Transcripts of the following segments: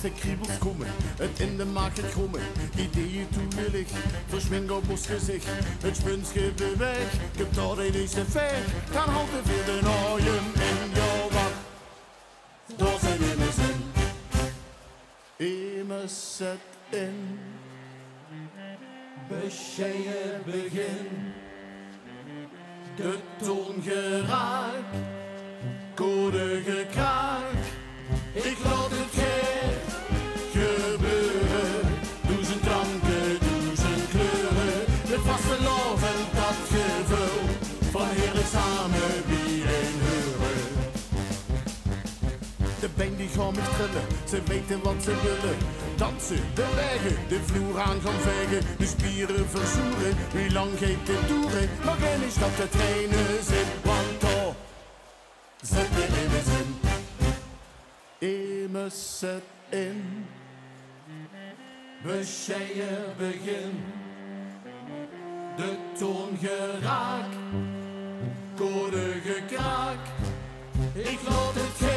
eerste kriebels komen, het in de maag gekrommen, ideeën toegelicht, verschwind op ons gezicht, het spunsje beweegt, ik heb daar in deze veeg, kan al te veel de nooien in jouw wacht. Daar zijn we in zin, immers zet in, bescheiden begin, de toon geraakt, code gekraakt, ik laat het gebeuren, duizend klanken, duizend kleuren, het vastelovend dat gevoel, van heerlijk samen bijeenhoren. De band die gaan met trillen, ze weten wat ze willen, dansen, bewegen, de vloer aan gaan vegen, de spieren verzoeren, wie lang geeft dit toeren, maar geen is dat de trainen zit, want daar zet je immers in. Immers zet in, bescheiden begin, de toon geraakt, code gekraakt, ik laat het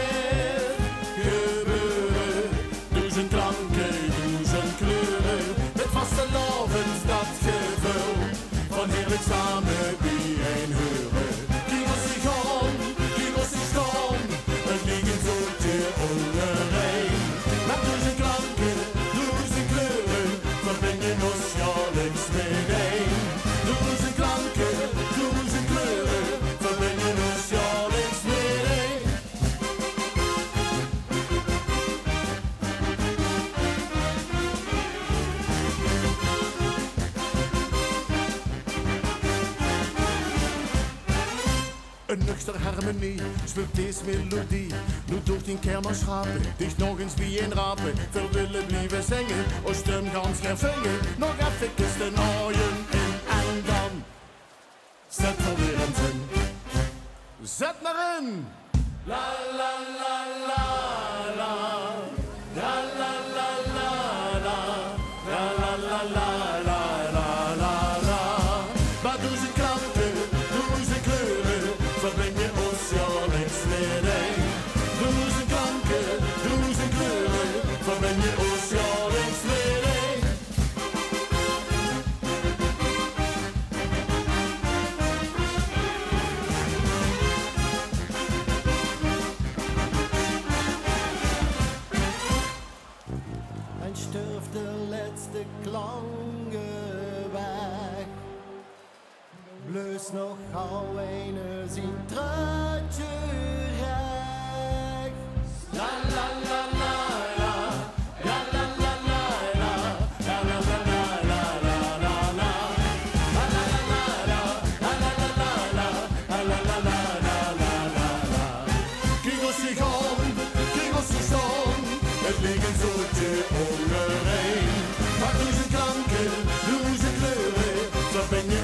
gebeuren, duizend klanken, duizend kleuren, het vastelovend dat gevoel, van heerlijk samen bijeenhoren. Kiegels die gaan, kiegels die staan, het liegen zoetje onderheen. Met duizend klanken, duizend kleuren, verbinden ons jaarlijks meteen. Duizend klanken, duizend kleuren, verbinden ons jaarlijks meteen. Een nuchter harmonie, speelt deze melodie. Nu door die kermanschapen, dicht nog eens wie een rapen. Veel willen blijven zingen, als stem gaan schervingen. Nog even de naaien in en dan zet er weer een zin. Zet maar in! La la la la la, la la la la la, la la la la la la la. Maar duizend klanken, duizend kleuren, verbind je ons jaarlijks meteen. Duizend klanken, duizend kleuren, verbind je ons jaarlijks meteen. En sturf de laatste klanken weg. Bleus nog gauw een zien truitje recht. La la la la la, la la la la la, la la la la la la la la, la la la la la, la la la la la, la la la la la la. Kriegels die gaan, kriegels die staan, het liegen zoetje onderheen. Maar duizend klanken, duizend kleuren, verbind je